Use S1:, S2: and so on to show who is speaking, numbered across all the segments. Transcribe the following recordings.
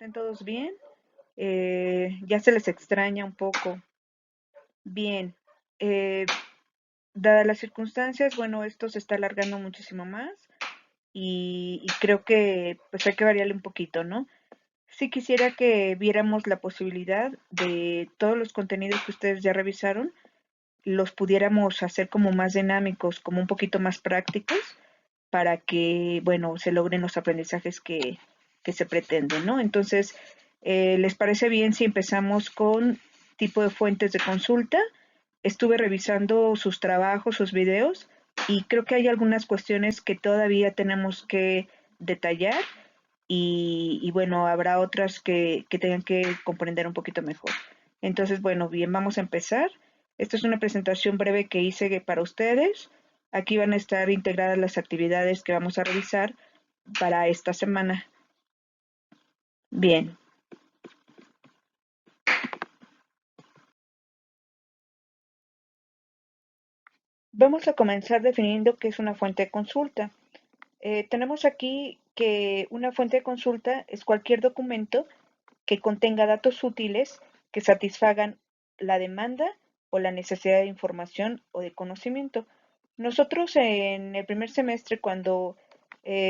S1: ¿Estén todos bien? Ya se les extraña un poco. Bien. eh, Dadas las circunstancias, bueno, esto se está alargando muchísimo más y creo que pues hay que variarle un poquito, ¿no? Sí quisiera que viéramos la posibilidad de todos los contenidos que ustedes ya revisaron, los pudiéramos hacer como más dinámicos, como un poquito más prácticos, para que, bueno, se logren los aprendizajes que se pretenden, ¿no? Entonces, ¿les parece bien si empezamos con tipo de fuentes de consulta? Estuve revisando sus trabajos, sus videos, y creo que hay algunas cuestiones que todavía tenemos que detallar y bueno, habrá otras que tengan que comprender un poquito mejor. Entonces, bueno, bien, vamos a empezar. Esta es una presentación breve que hice para ustedes. Aquí van a estar integradas las actividades que vamos a revisar para esta semana. Bien. Vamos a comenzar definiendo qué es una fuente de consulta. Tenemos aquí que una fuente de consulta es cualquier documento que contenga datos útiles que satisfagan la demanda o la necesidad de información o de conocimiento. Nosotros en el primer semestre, cuando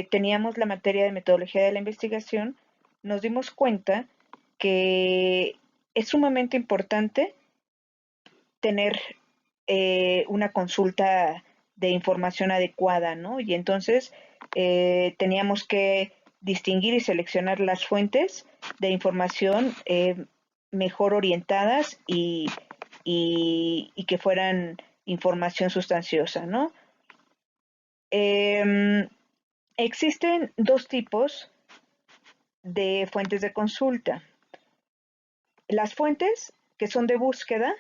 S1: teníamos la materia de metodología de la investigación, nos dimos cuenta que es sumamente importante tener una consulta de información adecuada, ¿no? Y entonces teníamos que distinguir y seleccionar las fuentes de información mejor orientadas y que fueran información sustanciosa, ¿no? Eh, Existen dos tipos de fuentes de consulta. Las fuentes que son de búsqueda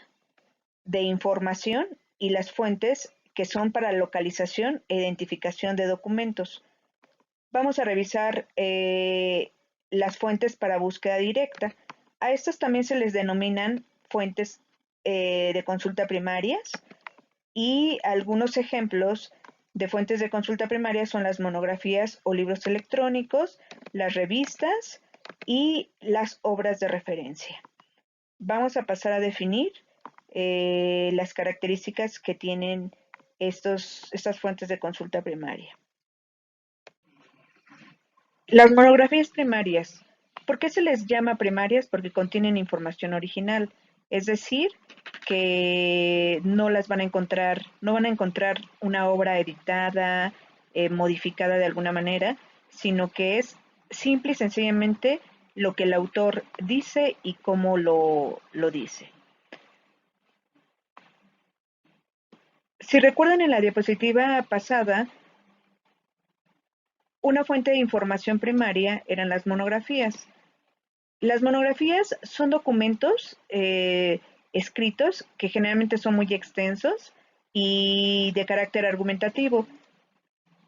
S1: de información y las fuentes que son para localización e identificación de documentos. Vamos a revisar las fuentes para búsqueda directa. A estas también se les denominan fuentes de consulta primarias y algunos ejemplos de fuentes de consulta primaria son las monografías o libros electrónicos, las revistas y las obras de referencia. Vamos a pasar a definir las características que tienen estas fuentes de consulta primaria. Las monografías primarias. ¿Por qué se les llama primarias? Porque contienen información original, es decir, que no las van a encontrar, no van a encontrar una obra editada, modificada de alguna manera, sino que es simple y sencillamente lo que el autor dice y cómo lo dice. Si recuerdan en la diapositiva pasada, una fuente de información primaria eran las monografías. Las monografías son documentos escritos que generalmente son muy extensos y de carácter argumentativo.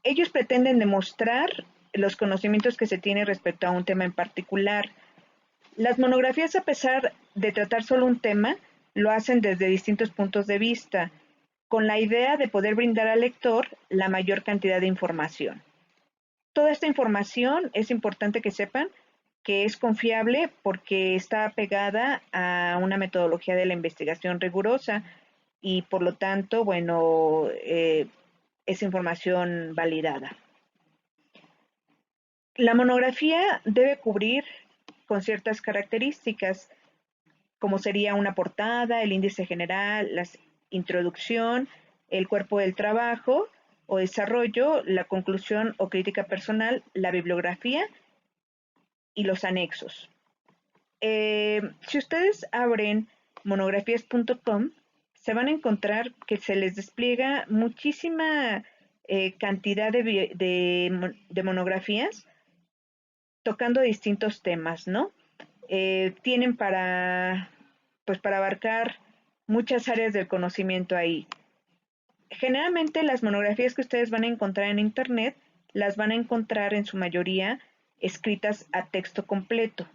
S1: Ellos pretenden demostrar los conocimientos que se tiene respecto a un tema en particular. Las monografías, a pesar de tratar solo un tema, lo hacen desde distintos puntos de vista, con la idea de poder brindar al lector la mayor cantidad de información. Toda esta información es importante que sepan que es confiable porque está pegada a una metodología de la investigación rigurosa y por lo tanto, bueno, es información validada. La monografía debe cubrir con ciertas características, como sería una portada, el índice general, la introducción, el cuerpo del trabajo o desarrollo, la conclusión o crítica personal, la bibliografía y los anexos. Si ustedes abren monografías.com, se van a encontrar que se les despliega muchísima cantidad de monografías tocando distintos temas, ¿no? Tienen pues para abarcar muchas áreas del conocimiento ahí. Generalmente las monografías que ustedes van a encontrar en Internet las van a encontrar en su mayoría escritas a texto completo.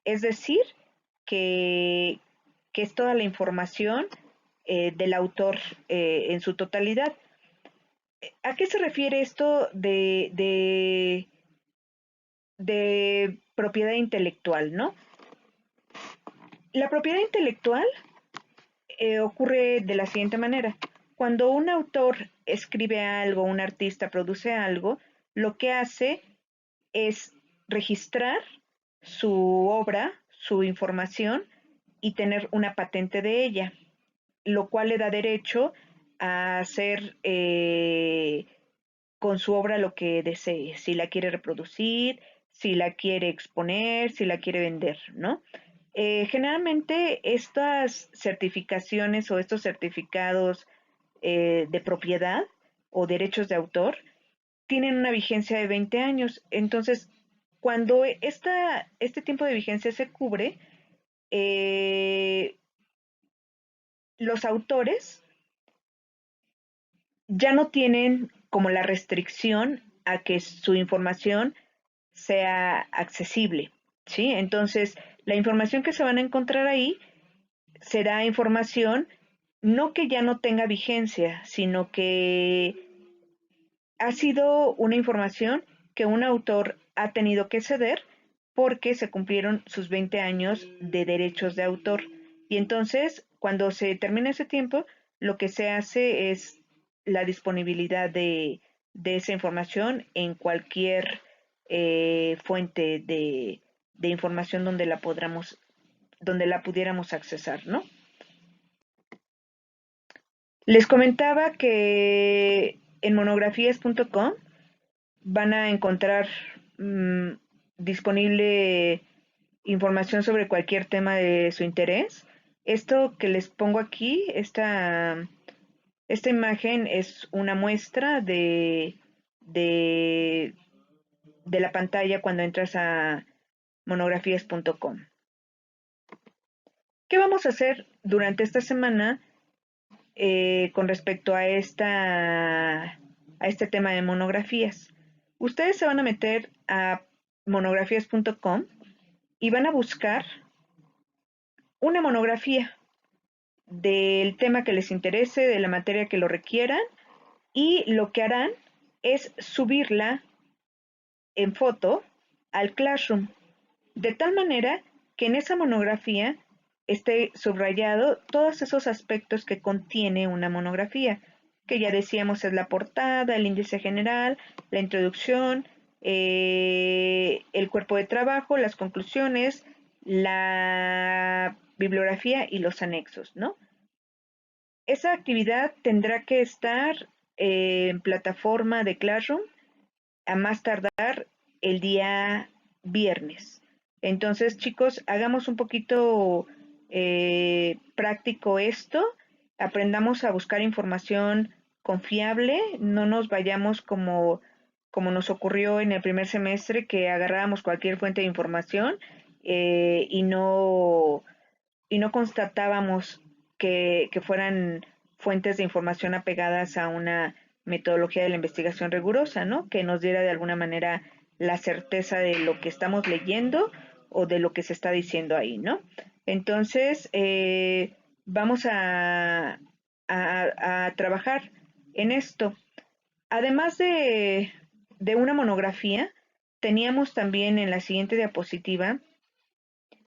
S1: Es decir, que, que es toda la información del autor en su totalidad. ¿A qué se refiere esto de propiedad intelectual, ¿no? La propiedad intelectual ocurre de la siguiente manera. Cuando un autor escribe algo, un artista produce algo, lo que hace es registrar su obra, su información y tener una patente de ella, lo cual le da derecho a hacer con su obra lo que desee, si la quiere reproducir, si la quiere exponer, si la quiere vender, ¿no? Generalmente estas certificaciones o estos certificados de propiedad o derechos de autor tienen una vigencia de 20 años. Entonces, cuando este tiempo de vigencia se cubre, eh, los autores ya no tienen como la restricción a que su información sea accesible, ¿sí? Entonces, la información que se van a encontrar ahí será información no que ya no tenga vigencia, sino que ha sido una información que un autor ha tenido que ceder porque se cumplieron sus 20 años de derechos de autor. Y entonces, cuando se termina ese tiempo, lo que se hace es la disponibilidad de esa información en cualquier fuente de información donde la pudiéramos accesar, ¿no? Les comentaba que en monografías.com van a encontrar mmm, disponible información sobre cualquier tema de su interés. Esto que les pongo aquí, esta imagen es una muestra de, de la pantalla cuando entras a monografías.com. ¿Qué vamos a hacer durante esta semana con respecto a este tema de monografías? Ustedes se van a meter a monografías.com y van a buscar una monografía del tema que les interese, de la materia que lo requieran, y lo que harán es subirla en foto al Classroom, de tal manera que en esa monografía esté subrayado todos esos aspectos que contiene una monografía, que ya decíamos es la portada, el índice general, la introducción, el cuerpo de trabajo, las conclusiones, la bibliografía y los anexos, ¿no? Esa actividad tendrá que estar en plataforma de Classroom a más tardar el día viernes. Entonces, chicos, hagamos un poquito práctico esto, aprendamos a buscar información confiable, no nos vayamos como nos ocurrió en el primer semestre, que agarrábamos cualquier fuente de información eh, y, no, y no constatábamos que fueran fuentes de información apegadas a una metodología de la investigación rigurosa, ¿no? Que nos diera de alguna manera la certeza de lo que estamos leyendo o de lo que se está diciendo ahí, ¿no? Entonces, vamos a trabajar en esto. Además de una monografía, teníamos también en la siguiente diapositiva